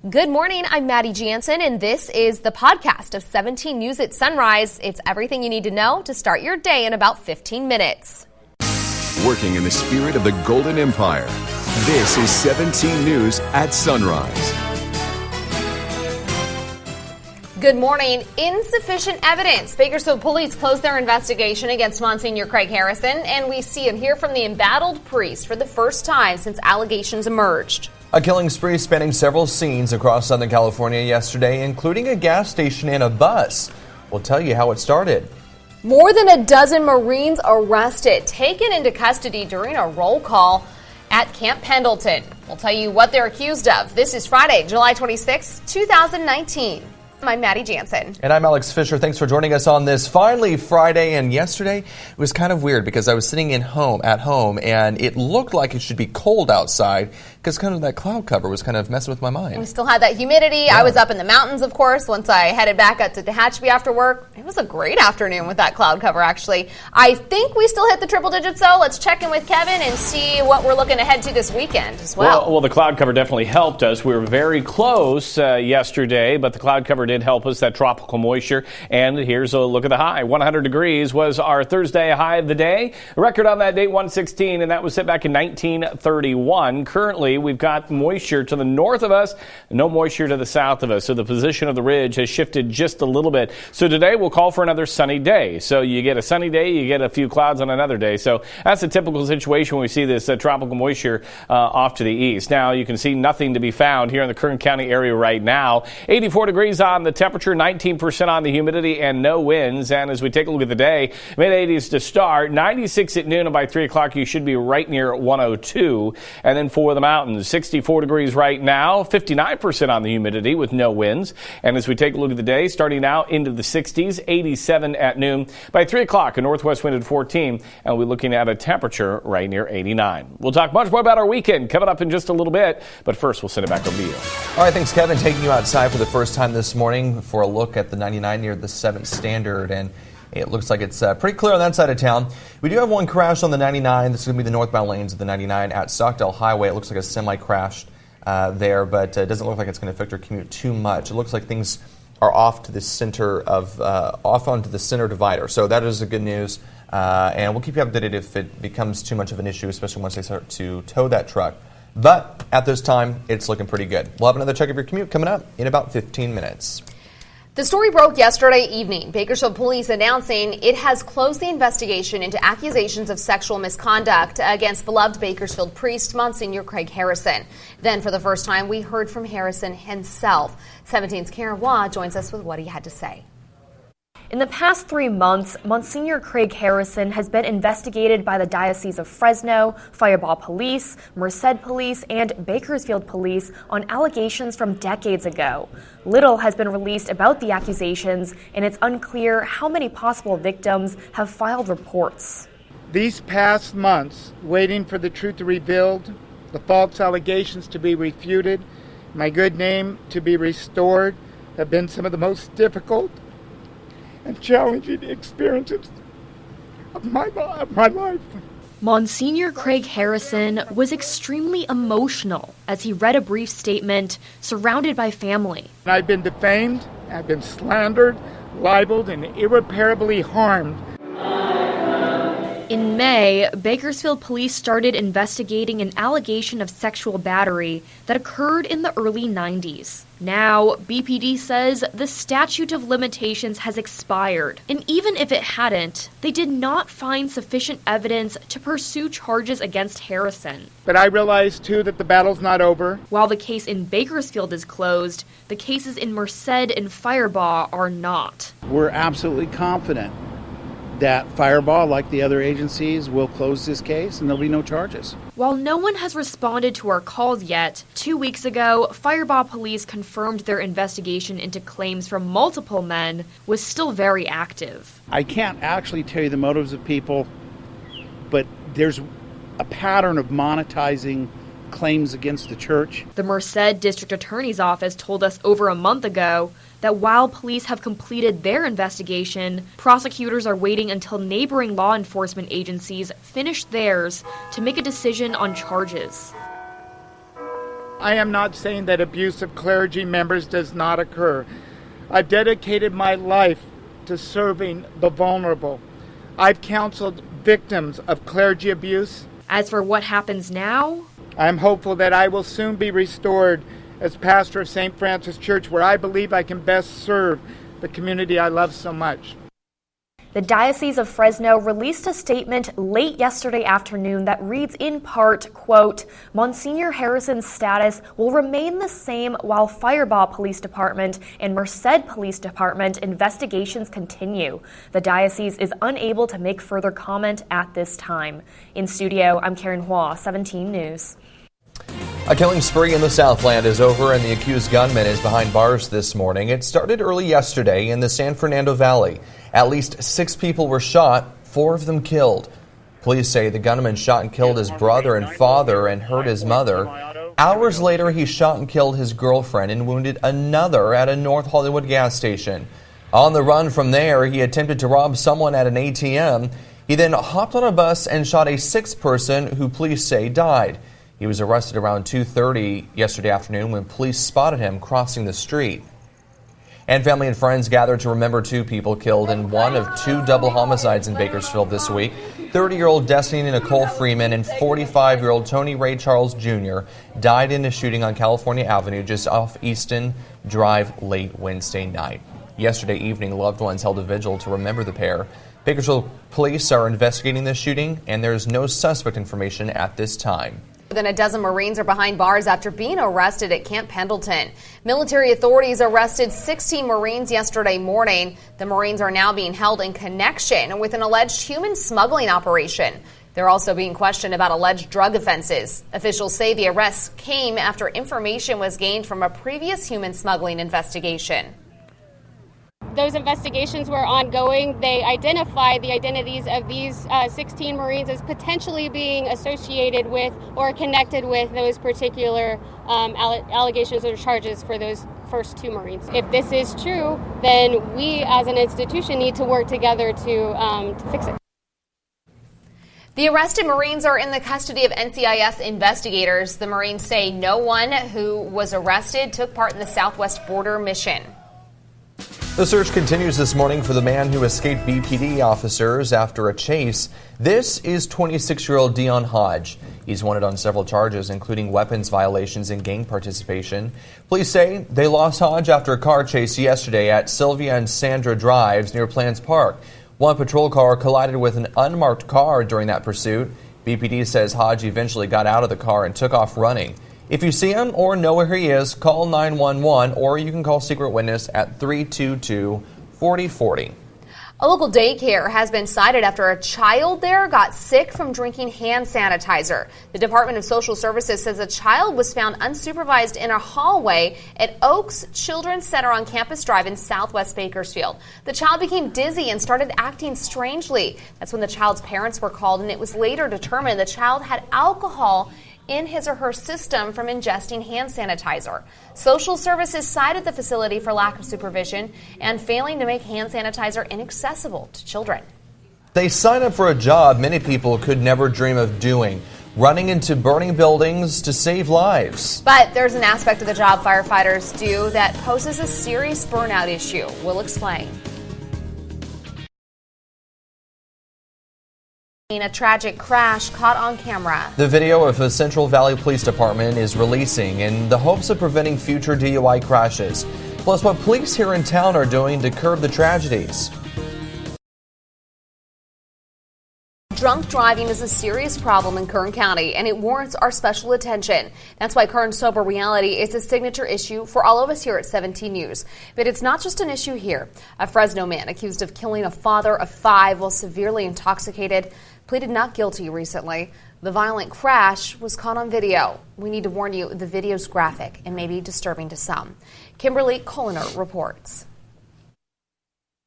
Good morning, I'm Maddie Jansen, and this is the podcast of 17 News at Sunrise. It's everything you need to know to start your day in about 15 minutes. Working in the spirit of the Golden Empire, this is 17 News at Sunrise. Good morning. Insufficient evidence. Bakersfield police closed their investigation against Monsignor Craig Harrison, and we see and hear from the embattled priest for the first time since allegations emerged. A killing spree spanning several scenes across Southern California yesterday, including a gas station and a bus. We'll tell you how it started. More than a dozen Marines arrested, taken into custody during a roll call at Camp Pendleton. We'll tell you what they're accused of. This is Friday, July 26, 2019. I'm Maddie Jansen. And I'm Alex Fisher. Thanks for joining us on this finally Friday. And yesterday it was kind of weird because I was sitting at home and it looked like it should be cold outside because kind of that cloud cover was kind of messing with my mind. We still had that humidity. Yeah. I was up in the mountains, of course, once I headed back up to Tehachapi after work. It was a great afternoon with that cloud cover, actually. I think we still hit the triple digits, though. Let's check in with Kevin and see what we're looking ahead to this weekend as well. Well, the cloud cover definitely helped us. We were very close yesterday, but the cloud cover did help us, that tropical moisture. And here's a look at the high. 100 degrees was our Thursday high of the day. Record on that date, 116, and that was set back in 1931. Currently, we've got moisture to the north of us, no moisture to the south of us. So the position of the ridge has shifted just a little bit. So today we'll call for another sunny day. So you get a sunny day, you get a few clouds on another day. So that's a typical situation when we see this tropical moisture off to the east. Now you can see nothing to be found here in the Kern County area right now. 84 degrees on the temperature, 19% on the humidity, and no winds. And as we take a look at the day, mid-80s to start, 96 at noon, and by 3 o'clock you should be right near 102. And then for the mountains, 64 degrees right now, 59% on the humidity with no winds. And as we take a look at the day, starting out into the 60s, 87 at noon. By 3 o'clock, a northwest wind at 14, and we're looking at a temperature right near 89. We'll talk much more about our weekend coming up in just a little bit, but first we'll send it back over to you. All right, thanks, Kevin. Taking you outside for the first time this morning for a look at the 99 near the 7th Standard, and it looks like it's pretty clear on that side of town. We do have one crash on the 99. This is going to be the northbound lanes of the 99 at Stockdale Highway. It looks like a semi crashed there, but it doesn't look like it's going to affect your commute too much. It looks like things are off to the center of off onto the center divider, so that is the good news. And we'll keep you updated if it becomes too much of an issue, especially once they start to tow that truck. But at this time, it's looking pretty good. We'll have another check of your commute coming up in about 15 minutes. The story broke yesterday evening. Bakersfield police announcing it has closed the investigation into accusations of sexual misconduct against beloved Bakersfield priest Monsignor Craig Harrison. Then, for the first time, we heard from Harrison himself. 17's Karen Waugh joins us with what he had to say. In the past 3 months, Monsignor Craig Harrison has been investigated by the Diocese of Fresno, Firefighter Police, Merced Police, and Bakersfield Police on allegations from decades ago. Little has been released about the accusations, and it's unclear how many possible victims have filed reports. These past months, waiting for the truth to be revealed, the false allegations to be refuted, my good name to be restored, have been some of the most difficult and challenging experiences of my life. Monsignor Craig Harrison was extremely emotional as he read a brief statement surrounded by family. I've been defamed, I've been slandered, libeled, and irreparably harmed. In May, Bakersfield police started investigating an allegation of sexual battery that occurred in the early 90s. Now, BPD says the statute of limitations has expired, and even if it hadn't, they did not find sufficient evidence to pursue charges against Harrison. But I realize, too, that the battle's not over. While the case in Bakersfield is closed, the cases in Merced and Firefighter are not. We're absolutely confident that Firefighter, like the other agencies, will close this case and there'll be no charges. While no one has responded to our calls yet, 2 weeks ago, Firefighter Police confirmed their investigation into claims from multiple men was still very active. I can't actually tell you the motives of people, but there's a pattern of monetizing claims against the church. The Merced District Attorney's Office told us over a month ago that while police have completed their investigation, prosecutors are waiting until neighboring law enforcement agencies finish theirs to make a decision on charges. I am not saying that abuse of clergy members does not occur. I've dedicated my life to serving the vulnerable. I've counseled victims of clergy abuse. As for what happens now, I'm hopeful that I will soon be restored as pastor of St. Francis Church, where I believe I can best serve the community I love so much. the Diocese of Fresno released a statement late yesterday afternoon that reads in part, quote, Monsignor Harrison's status will remain the same while Firebaugh Police Department and Merced Police Department investigations continue. The diocese is unable to make further comment at this time. In studio, I'm Karen Hua, 17 News. A killing spree in the Southland is over and the accused gunman is behind bars this morning. It started early yesterday in the San Fernando Valley. At least 6 people were shot, 4 of them killed. Police say the gunman shot and killed his brother and father and hurt his mother. Hours later, he shot and killed his girlfriend and wounded another at a North Hollywood gas station. On the run from there, he attempted to rob someone at an ATM. He then hopped on a bus and shot a 6th person who police say died. He was arrested around 2:30 yesterday afternoon when police spotted him crossing the street. And family and friends gathered to remember 2 people killed in one of 2 double homicides in Bakersfield this week. 30-year-old Destiny Nicole Freeman and 45-year-old Tony Ray Charles Jr. died in a shooting on California Avenue just off Easton Drive late Wednesday night. Yesterday evening, loved ones held a vigil to remember the pair. Bakersfield police are investigating this shooting, and there is no suspect information at this time. More than a dozen Marines are behind bars after being arrested at Camp Pendleton. Military authorities arrested 16 Marines yesterday morning. The Marines are now being held in connection with an alleged human smuggling operation. They're also being questioned about alleged drug offenses. Officials say the arrests came after information was gained from a previous human smuggling investigation. Those investigations were ongoing. They identified the identities of these 16 Marines as potentially being associated with or connected with those particular allegations or charges for those first 2 Marines. If this is true, then we as an institution need to work together to fix it. The arrested Marines are in the custody of NCIS investigators. The Marines say no one who was arrested took part in the Southwest Border mission. The search continues this morning for the man who escaped BPD officers after a chase. This is 26-year-old Dion Hodge. He's wanted on several charges, including weapons violations and gang participation. Police say they lost Hodge after a car chase yesterday at Sylvia and Sandra Drives near Plans Park. One patrol car collided with an unmarked car during that pursuit. BPD says Hodge eventually got out of the car and took off running. If you see him or know where he is, call 911 or you can call Secret Witness at 322-4040. A local daycare has been cited after a child there got sick from drinking hand sanitizer. The Department of Social Services says a child was found unsupervised in a hallway at Oaks Children's Center on Campus Drive in Southwest Bakersfield. The child became dizzy and started acting strangely. That's when the child's parents were called, and it was later determined the child had alcohol in his or her system from ingesting hand sanitizer. Social Services cited the facility for lack of supervision and failing to make hand sanitizer inaccessible to children. They sign up for a job many people could never dream of doing, running into burning buildings to save lives. But there's an aspect of the job firefighters do that poses a serious burnout issue. We'll explain. A tragic crash caught on camera. The video of the Central Valley Police Department is releasing in the hopes of preventing future DUI crashes. Plus, what police here in town are doing to curb the tragedies. Drunk driving is a serious problem in Kern County, and it warrants our special attention. That's why Kern Sober Reality is a signature issue for all of us here at 17 News. But it's not just an issue here. A Fresno man accused of killing a father of 5 while severely intoxicated pleaded not guilty recently. The violent crash was caught on video. We need to warn you, the video's graphic and maybe disturbing to some. Kimberly Coloner reports.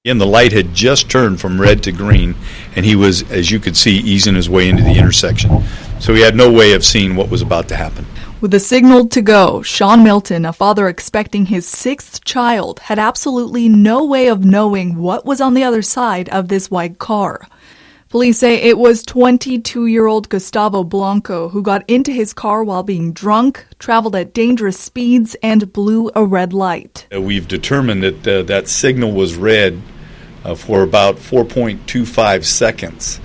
And the light had just turned from red to green, and he was, as you could see, easing his way into the intersection. So he had no way of seeing what was about to happen. With the signal to go, Sean Milton, a father expecting his 6th child, had absolutely no way of knowing what was on the other side of this white car. Police say it was 22-year-old Gustavo Blanco who got into his car while being drunk, traveled at dangerous speeds, and blew a red light. We've determined that that signal was red for about 4.25 seconds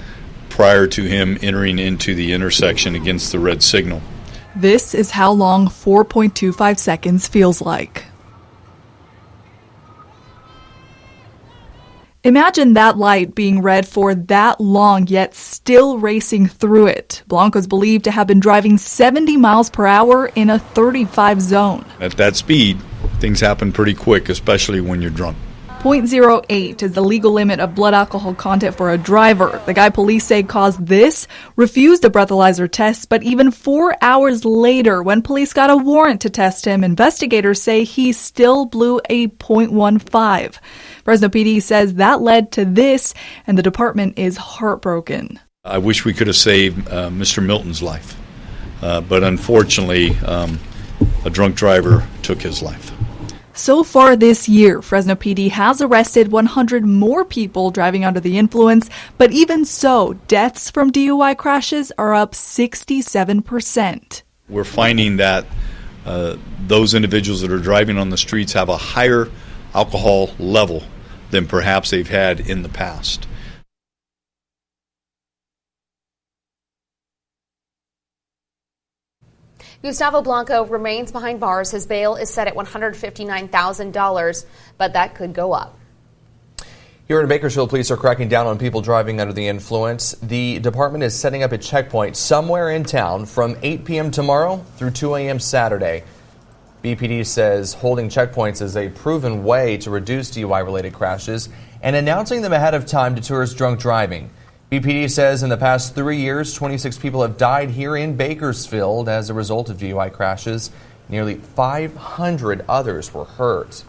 prior to him entering into the intersection against the red signal. This is how long 4.25 seconds feels like. Imagine that light being red for that long, yet still racing through it. Blanco's believed to have been driving 70 miles per hour in a 35 zone. At that speed, things happen pretty quick, especially when you're drunk. 0.08 is the legal limit of blood alcohol content for a driver. The guy police say caused this refused a breathalyzer test, but even 4 hours later, when police got a warrant to test him, investigators say he still blew a 0.15. Fresno PD says that led to this, and the department is heartbroken. I wish we could have saved Mr. Milton's life, but unfortunately, a drunk driver took his life. So far this year, Fresno PD has arrested 100 more people driving under the influence, but even so, deaths from DUI crashes are up 67%. We're finding that those individuals that are driving on the streets have a higher alcohol level than perhaps they've had in the past. Gustavo Blanco remains behind bars. His bail is set at $159,000, but that could go up. Here in Bakersfield, police are cracking down on people driving under the influence. The department is setting up a checkpoint somewhere in town from 8 p.m. tomorrow through 2 a.m. Saturday. BPD says holding checkpoints is a proven way to reduce DUI-related crashes and announcing them ahead of time deters drunk driving. BPD says in the past 3 years, 26 people have died here in Bakersfield as a result of DUI crashes. Nearly 500 others were hurt.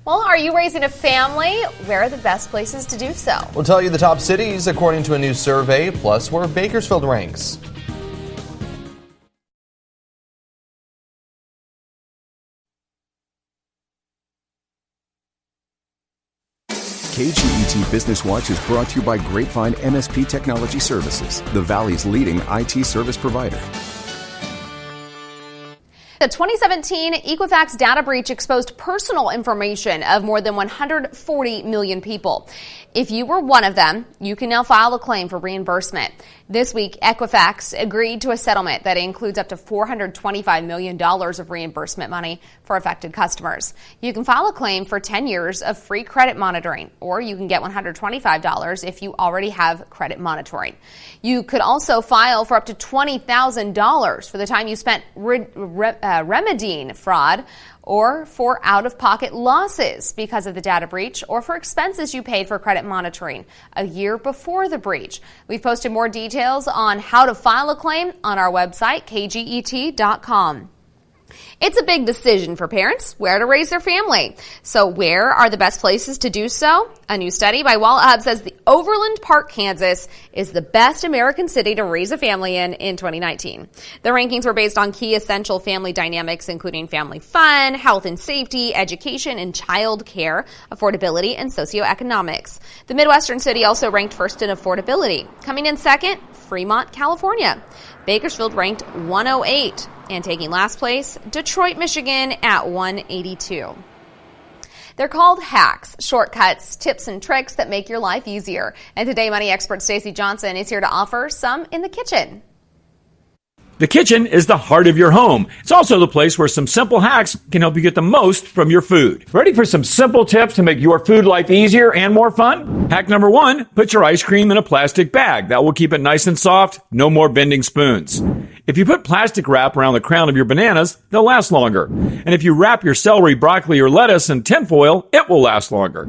Well, are you raising a family? Where are the best places to do so? We'll tell you the top cities according to a new survey, plus where Bakersfield ranks. KGET Business Watch is brought to you by Grapevine MSP Technology Services, the Valley's leading IT service provider. The 2017 Equifax data breach exposed personal information of more than 140 million people. If you were one of them, you can now file a claim for reimbursement. This week, Equifax agreed to a settlement that includes up to $425 million of reimbursement money for affected customers. You can file a claim for 10 years of free credit monitoring, or you can get $125 if you already have credit monitoring. You could also file for up to $20,000 for the time you spent remedying fraud, or for out-of-pocket losses because of the data breach, or for expenses you paid for credit monitoring a year before the breach. We've posted more details on how to file a claim on our website, kget.com. It's a big decision for parents where to raise their family. So where are the best places to do so? A new study by Wallet Hub says the Overland Park, Kansas is the best American city to raise a family in 2019. The rankings were based on key essential family dynamics, including family fun, health and safety, education and child care, affordability, and socioeconomics. The Midwestern city also ranked first in affordability. Coming in second, Fremont, California. Bakersfield ranked 108. And taking last place, Detroit, Michigan at 182. They're called hacks, shortcuts, tips and tricks that make your life easier. And today, money expert Stacey Johnson is here to offer some in the kitchen. The kitchen is the heart of your home. It's also the place where some simple hacks can help you get the most from your food. Ready for some simple tips to make your food life easier and more fun? Hack number 1, put your ice cream in a plastic bag. That will keep it nice and soft. No more bending spoons. If you put plastic wrap around the crown of your bananas, they'll last longer. And if you wrap your celery, broccoli, or lettuce in tinfoil, it will last longer.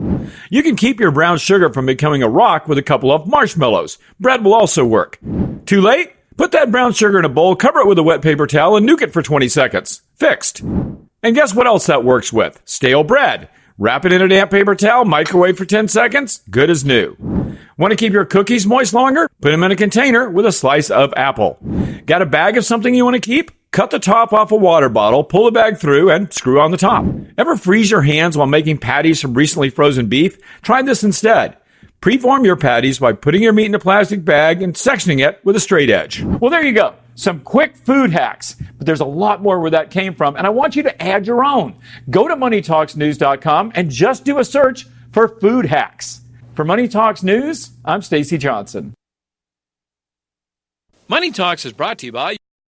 You can keep your brown sugar from becoming a rock with a couple of marshmallows. Bread will also work. Too late? Put that brown sugar in a bowl, cover it with a wet paper towel, and nuke it for 20 seconds. Fixed. And guess what else that works with? Stale bread. Wrap it in a damp paper towel, microwave for 10 seconds, good as new. Want to keep your cookies moist longer? Put them in a container with a slice of apple. Got a bag of something you want to keep? Cut the top off a water bottle, pull the bag through, and screw on the top. Ever freeze your hands while making patties from recently frozen beef? Try this instead. Preform your patties by putting your meat in a plastic bag and sectioning it with a straight edge. Well, there you go. Some quick food hacks, but there's a lot more where that came from, and I want you to add your own. Go to moneytalksnews.com and just do a search for food hacks. For Money Talks News, I'm Stacey Johnson. Money Talks is brought to you by